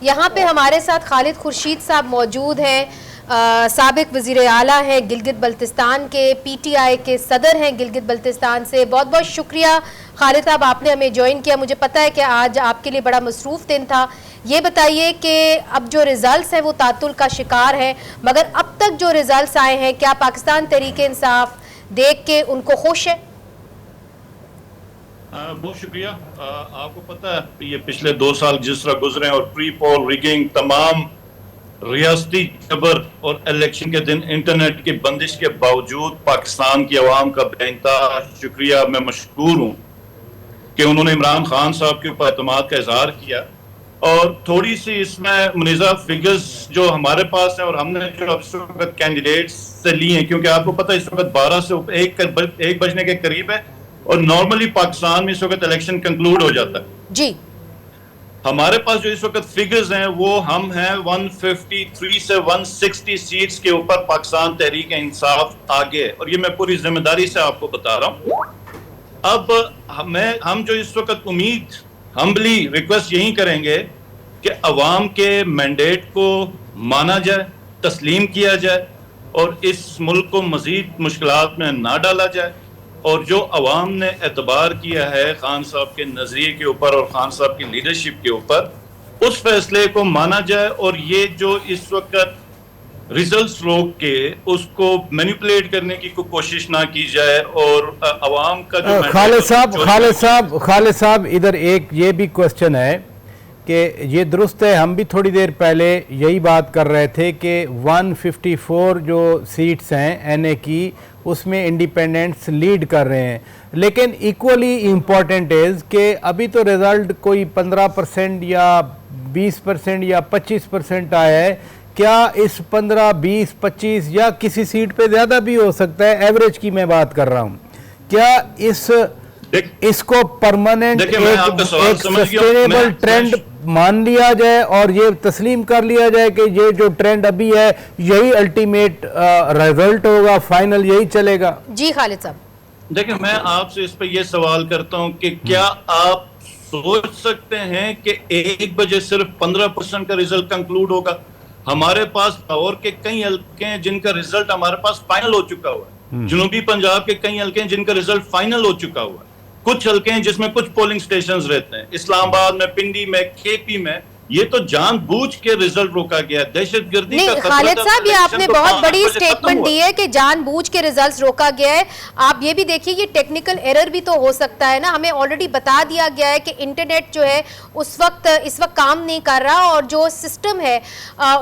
यहाँ पे हमारे साथ खालिद खुर्शीद साहब मौजूद हैं, साबिक वज़ीर आला हैं गिलगित बल्तिस्तान के, पीटीआई के सदर हैं गिलगित बल्तिस्तान से। बहुत बहुत शुक्रिया खालिद साहब, आपने हमें ज्वाइन किया। मुझे पता है कि आज आपके लिए बड़ा मसरूफ़ दिन था। ये बताइए कि अब जो रिज़ल्ट्स हैं वो तातुल का शिकार है, मगर अब तक जो रिज़ल्ट्स आए हैं, क्या पाकिस्तान तहरीक-ए-इंसाफ देख के उनको खुश है? बहुत शुक्रिया। आपको पता है ये पिछले 2 साल जिस तरह गुजरे और प्री पोल रिगिंग, तमाम रियासती जबर और इलेक्शन के दिन इंटरनेट की बंदिश के बावजूद पाकिस्तान की आवाम का बेइंतहा शुक्रिया, मैं मशकूर हूँ कि उन्होंने इमरान खान साहब के ऊपर एतमाद का इजहार किया। और थोड़ी सी इसमें मुनीज़ा फिगर्स जो हमारे पास हैं और हमने जो अब इस वक्त कैंडिडेट्स से ली हैं, क्योंकि आपको पता है इस वक्त 12 से 1 बजने के करीब है और नॉर्मली पाकिस्तान में इस वक्त इलेक्शन कंक्लूड हो जाता है जी। हमारे पास जो इस वक्त फिगर्स हैं वो हम हैं 153 से 160 सीट्स के ऊपर पाकिस्तान तहरीक इंसाफ आगे, और ये मैं पूरी जिम्मेदारी से आपको बता रहा हूँ। अब हम जो इस वक्त उम्मीद हम्बली रिक्वेस्ट यही करेंगे कि अवाम के मैंडेट को माना जाए, तस्लीम किया जाए और इस मुल्क को मजीद मुश्किलात में ना डाला जाए। और जो अवाम ने एतबार किया है खान साहब के नजरिए के ऊपर और खान साहब की लीडरशिप के ऊपर, उस फैसले को माना जाए और ये जो इस वक्त रिजल्ट्स रोक के उसको मैनिपुलेट करने की कोशिश ना की जाए। और अवाम का जो खालिद साहब इधर एक ये भी क्वेश्चन है कि ये दुरुस्त है, हम भी थोड़ी देर पहले यही बात कर रहे थे कि 154 जो सीट्स हैं एनए की उसमें इंडिपेंडेंट्स लीड कर रहे हैं, लेकिन इक्वली इम्पॉर्टेंट इज़ कि अभी तो रिज़ल्ट कोई 15% या 20% या 25% आया है। क्या इस 15, 20, 25 या किसी सीट पे ज़्यादा भी हो सकता है, एवरेज की मैं बात कर रहा हूँ, क्या इसको परमानेंट एक सस्टेनेबल ट्रेंड मान लिया जाए और ये तस्लीम कर लिया जाए कि ये जो ट्रेंड अभी है यही अल्टीमेट रिजल्ट होगा, फाइनल यही चलेगा? जी खालिद साहब, देखिए मैं आपसे इस पे ये सवाल करता हूं कि क्या आप सोच सकते हैं कि 1 बजे सिर्फ 15% का रिजल्ट कंक्लूड होगा? हमारे पास लाहौर के कई हल्के हैं जिनका रिजल्ट हमारे पास फाइनल हो चुका हुआ है, जनूबी पंजाब के कई हल्के हैं जिनका रिजल्ट फाइनल हो चुका हुआ है, कुछ हल्के हैं जिसमें कुछ पोलिंग स्टेशंस रहते हैं, इस्लामाबाद में, पिंडी में, केपी में। ये तो जानबूझ के रिजल्ट रोका गया, दहशतगर्दी का खतरा। खालिद साहब, ये आपने बहुत बड़ी स्टेटमेंट दी है कि जानबूझ के रिजल्ट्स रोका गया है। आप ये भी देखिए ये टेक्निकल एरर भी तो हो सकता है ना। हमें ऑलरेडी बता दिया गया है कि इंटरनेट जो है इस वक्त काम नहीं कर रहा और जो सिस्टम है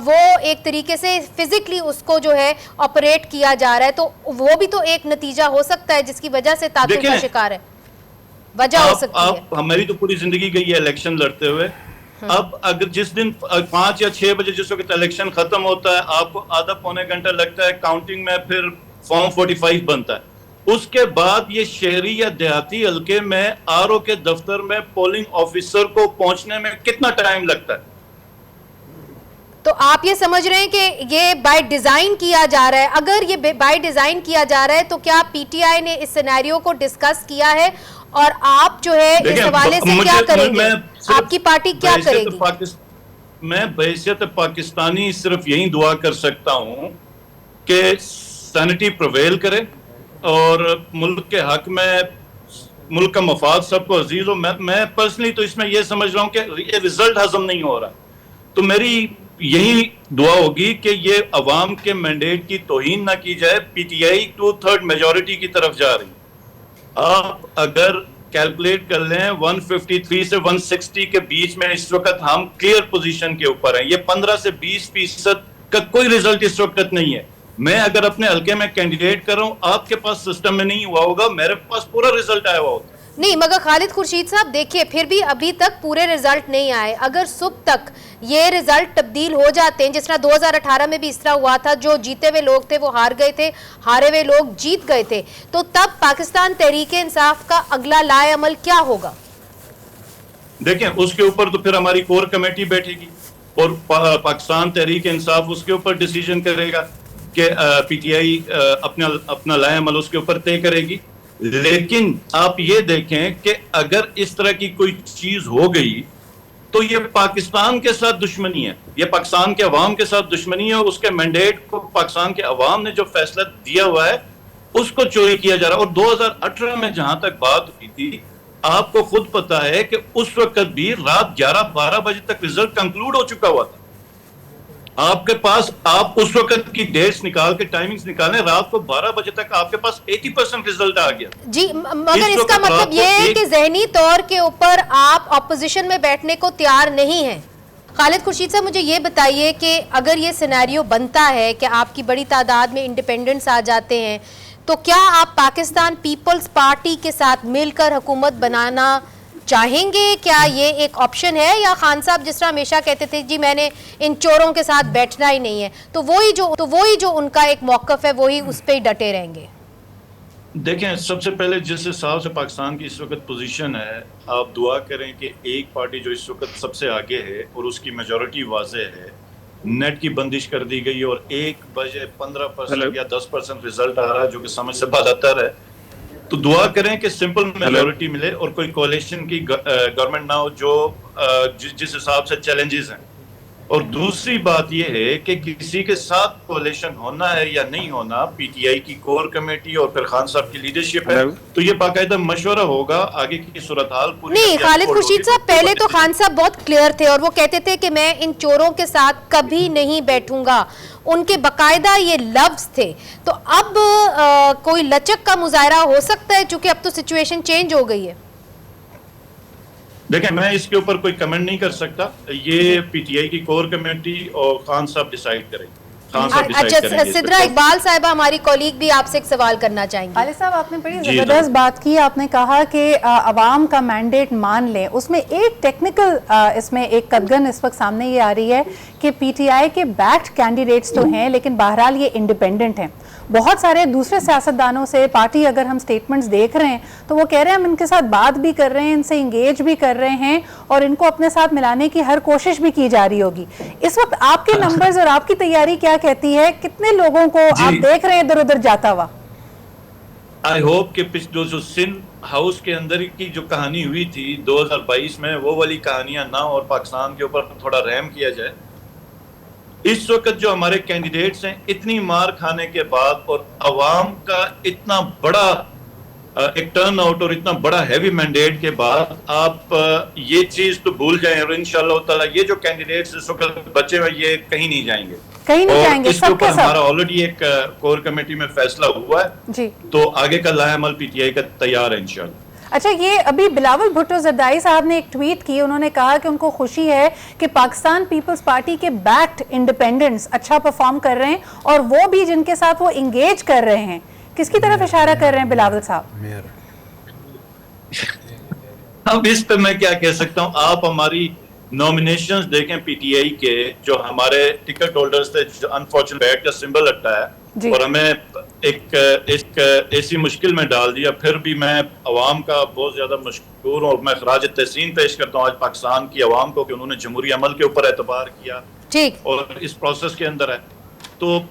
वो एक तरीके से फिजिकली उसको जो है ऑपरेट किया जा रहा है, तो वो भी तो एक नतीजा हो सकता है जिसकी वजह से तातुल का शिकार है, वजह हो सकती है। हमारी तो पूरी जिंदगी गई है इलेक्शन लड़ते हुए। अब अगर जिस दिन 5 या 6 बजे जिस वक्त इलेक्शन खत्म होता है, आपको आधा पौने घंटा लगता है काउंटिंग में, फिर फॉर्म 45 बनता है, उसके बाद ये शहरी या देहाती हल्के में आरओ के दफ्तर में पोलिंग ऑफिसर को पहुंचने में कितना टाइम लगता है? तो आप ये समझ रहे हैं कि ये बाय डिजाइन किया जा रहा है? अगर ये बाय डिजाइन किया जा रहा है तो क्या पीटीआई ने इस सिनेरियो को डिस्कस किया है और आप जो है इस हवाले से क्या करेंगे? आपकी पार्टी क्या करेगी? मैं बहैसियत पाकिस्तानी सिर्फ यही दुआ कर सकता हूं कि सैनिटी प्रिवेल करे और मुल्क के हक में, मुल्क का मफाद सबको अजीज हो। मैं पर्सनली तो इसमें यह समझ रहा हूं कि ये रिजल्ट हजम नहीं हो रहा, तो मेरी यही दुआ होगी कि ये अवाम के मैंडेट की तौहीन ना की जाए। पीटीआई 2/3 मेजॉरिटी की तरफ जा रही। आप अगर कैलकुलेट कर लें 153 से 160 के बीच में इस वक्त हम क्लियर पोजीशन के ऊपर हैं। ये 15 से 20% का कोई रिजल्ट इस वक्त नहीं है। मैं अगर अपने हल्के में कैंडिडेट कर रहा हूं, आपके पास सिस्टम में नहीं हुआ होगा, मेरे पास पूरा रिजल्ट आया हुआ होगा। नहीं, मगर खालिद खुर्शीद साहब देखिए, फिर भी अभी तक पूरे रिजल्ट नहीं आए। अगर सुबह तक ये रिजल्ट तब्दील हो जाते हैं, जिस तरह 2018 में भी इस तरह हुआ था, जो जीते हुए लोग थे वो हार गए थे, हारे हुए लोग जीत गए थे, तो तब पाकिस्तान तहरीके इंसाफ का अगला लाए अमल क्या होगा? देखें, उसके ऊपर तो फिर हमारी कोर कमेटी बैठेगी और पाकिस्तान तहरीक इंसाफ उसके ऊपर डिसीजन करेगा कि पीटीआई अपना लाए अमल उसके ऊपर तय करेगी। लेकिन आप ये देखें कि अगर इस तरह की कोई चीज हो गई तो ये पाकिस्तान के साथ दुश्मनी है, ये पाकिस्तान के अवाम के साथ दुश्मनी है, और उसके मैंडेट को पाकिस्तान के अवाम ने जो फैसला दिया हुआ है उसको चोरी किया जा रहा है। और 2018 में जहां तक बात हुई थी, आपको खुद पता है कि उस वक्त भी रात 11-12 बजे तक रिजल्ट कंक्लूड हो चुका हुआ था। आपके पास, आप उस वक्त की डेट्स निकाल के, टाइमिंग्स निकालें, रात को 12 बजे तक आपके पास 80% रिजल्ट आ गया जी। मगर इसका मतलब ये है कि जहनी तौर के ऊपर आप ऑपोजिशन में बैठने को तैयार नहीं हैं। खालिद खुर्शीद साहब, मुझे ये बताइए कि अगर ये सिनेरियो बनता है कि आपकी बड़ी तादाद में इंडिपेंडेंट्स आ जाते हैं, तो क्या आप पाकिस्तान पीपल्स पार्टी के साथ मिलकर हुकूमत बनाना चाहेंगे? क्या ये एक ऑप्शन है, या खान साहब जिस तरह हमेशा कहते थे जी मैंने इन चोरों के साथ बैठना ही नहीं है, तो वही जो उनका एक मौकफ है वही उस पर ही डटे रहेंगे? देखें, सबसे पहले जिस हिसाब से पाकिस्तान की इस वक्त पोजीशन है, आप दुआ करें कि एक पार्टी जो इस वक्त सबसे आगे है और उसकी मेजॉरिटी वाज़ेह है, नेट की बंदिश कर दी गई और 1 बजे 15% या 10% रिजल्ट आ रहा है, जो कि समझ से बालातर है। तो दुआ करें कि सिंपल मेजॉरिटी मिले और कोई कोalition की गवर्नमेंट ना हो जो जिस हिसाब से चैलेंजेस हैं। और दूसरी बात यह है कि किसी के साथ कोalition होना है या नहीं होना, पीटीआई की कोर कमेटी और फिर खान साहब की लीडरशिप है, तो ये बाकायदा मशवरा होगा आगे की सूरत हाल पूरी। नहीं, खालिद खुर्शीद साहब, पहले तो खान साहब बहुत क्लियर थे और वो कहते थे कि मैं इन चोरों के साथ कभी नहीं बैठूंगा, उनके बकायदा ये लफ्ज थे। तो अब कोई लचक का मुजाहरा हो सकता है, चूंकि अब तो सिचुएशन चेंज हो गई है? देखें, मैं इसके ऊपर कोई कमेंट नहीं कर सकता, ये पीटीआई की कोर कमेटी और खान साहब डिसाइड करेंगे। अच्छा, सिद्रा इकबाल साहिबा हमारी कॉलीग भी आपसे एक सवाल करना चाहेंगी। खालिद साहब, आपने बड़ी जबरदस्त बात की। आपने कहा कि अवाम का मैंडेट मान लें। उसमें एक टेक्निकल इसमें एक कदगन इस वक्त सामने ये आ रही है कि पीटीआई के बैक्ड कैंडिडेट्स तो हैं, लेकिन बहरहाल ये इंडिपेंडेंट हैं। बहुत सारे दूसरे सियासतदानों से पार्टी, अगर हम स्टेटमेंट्स देख रहे हैं तो वो कह रहे हैं हम इनके साथ बात भी कर रहे हैं, इनसे इंगेज भी कर रहे हैं और इनको अपने साथ मिलाने की हर कोशिश भी की जा रही होगी। इस वक्त आपके नंबर्स और आपकी तैयारी क्या कहती है? कितने लोगों को आप देख रहे हैं इधर उधर जाता हुआ? आई होप कि जो सिंध हाउस के अंदर की जो कहानी हुई थी 2022 में, वो वाली कहानियां ना हो और पाकिस्तान के ऊपर थोड़ा रहम किया जाए। इस वक्त जो हमारे कैंडिडेट्स हैं, इतनी मार खाने के बाद और अवाम का इतना बड़ा एक टर्न आउट और इतना बड़ा हैवी मैंडेट के बाद, आप ये चीज तो भूल जाएं और इंशाअल्लाह ताला ये जो कैंडिडेट्स इस वक्त बचे हुए, ये कहीं नहीं जाएंगे, कहीं नहीं जाएंगे। इसके ऊपर हमारा ऑलरेडी एक कोर कमेटी में फैसला हुआ है जी, तो आगे का लाएअमल पीटीआई का तैयार है इंशाअल्लाह। अच्छा, ये अभी बिलावल भुट्टो जरदाई साहब ने एक ट्वीट की, उन्होंने कहा कि उनको खुशी है कि पाकिस्तान पीपल्स पार्टी के बैक्ड इंडिपेंडेंट्स अच्छा परफॉर्म कर रहे हैं और वो भी जिनके साथ वो इंगेज कर रहे हैं। किसकी तरफ इशारा कर रहे हैं बिलावल साहब? अब इस पे मैं क्या कह सकता हूँ। आप हमारी नॉमिनेशंस देखें पीटीआई के, जो हमारे टिकट होल्डर्स थे, जो अनफॉर्चुनेट बैट का सिंबल लगता है और हमें एक ऐसी मुश्किल में डाल दिया। फिर भी मैं अवाम का बहुत ज्यादा मशकूर हूँ और मैं खराज तहसीन पेश करता हूँ आज पाकिस्तान की अवाम को कि उन्होंने जमहूरी अमल के ऊपर एतबार किया और इस प्रोसेस के अंदर है। तो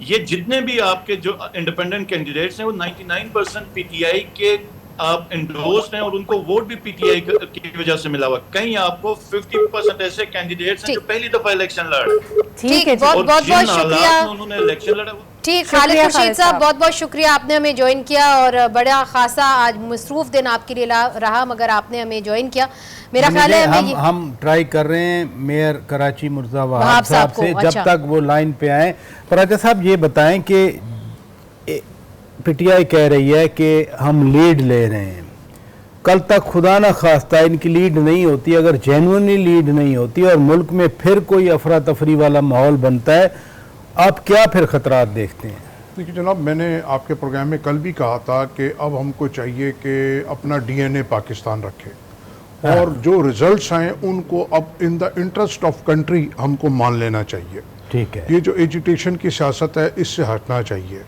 ये जितने भी आपके जो इंडिपेंडेंट कैंडिडेट्स हैं, वो 99% पीटीआई के आप इंडोर्स्ड हैं और उनको वोट भी पीटीआई की वजह से मिला हुआ। कहीं आपको 50% ऐसे कैंडिडेट्स हैं जो पहली दफा इलेक्शन लड़। ठीक है, बहुत शुक्रिया, उन्होंने इलेक्शन लड़ा। ठीक, खालिद खुर्शीद साहब बहुत बहुत शुक्रिया, आपने हमें ज्वाइन किया और बड़ा खासा आज मसरूफ दिन आपके लिए रहा, मगर आपने हमें ज्वाइन किया। मेरा ख्याल है हम ट्राई कर रहे हैं मेयर कराची मुर्जा वहाब साहब से, जब तक वो लाइन पे आए। पर राजा साहब ये बताएं कि पीटीआई कह रही है कि हम लीड ले रहे हैं, कल तक खुदा न खास्ता इनकी लीड नहीं होती, अगर जेन्युइनली लीड नहीं होती और मुल्क में फिर कोई अफरा तफरी वाला माहौल बनता है, आप क्या फिर खतरात देखते हैं? देखिए जनाब, मैंने आपके प्रोग्राम में कल भी कहा था कि अब हमको चाहिए कि अपना डीएनए पाकिस्तान रखे और जो रिजल्ट्स आए उनको अब in the interest of country हमको मान लेना चाहिए। ठीक है, ये जो एजुटेशन की सियासत है इससे हटना चाहिए।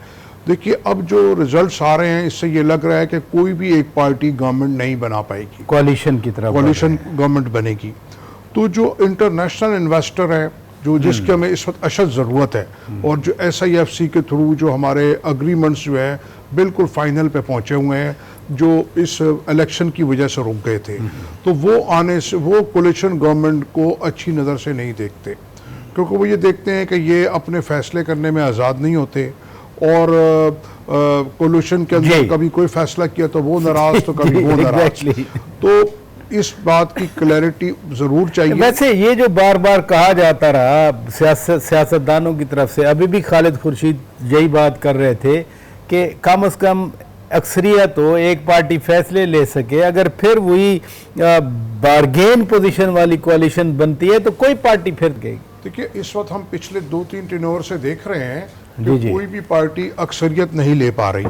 देखिए अब जो रिजल्ट्स आ रहे हैं इससे ये लग रहा है कि कोई भी एक पार्टी गवर्नमेंट नहीं बना पाएगी, कोalition की तरफ कोalition गवर्नमेंट बनेगी। तो जो इंटरनेशनल इन्वेस्टर है जो जिसकी हमें इस वक्त अशद ज़रूरत है, और जो SIFC के थ्रू जो हमारे अग्रीमेंट्स जो है बिल्कुल फाइनल पे पहुंचे हुए हैं, जो इस इलेक्शन की वजह से रुक गए थे, तो वो आने से वो कोलिशन गवर्नमेंट को अच्छी नज़र से नहीं देखते, क्योंकि वो ये देखते हैं कि ये अपने फैसले करने में आज़ाद नहीं होते, और कोलिशन के अंदर कभी कोई फैसला किया तो वो नाराज, तो कभी वो नाराज। तो इस बात की क्लैरिटी जरूर चाहिए। वैसे ये जो बार बार कहा जाता रहा सियासतदानों की तरफ से, अभी भी खालिद खुर्शीद यही बात कर रहे थे कि कम से कम अक्सरियत हो, एक पार्टी फैसले ले सके, अगर फिर वही बारगेन पोजीशन वाली कोalition बनती है तो कोई पार्टी फिर गई। देखिए, इस वक्त हम पिछले 2-3 टेन्योर से देख रहे हैं कि कोई भी पार्टी अक्सरियत नहीं ले पा रही।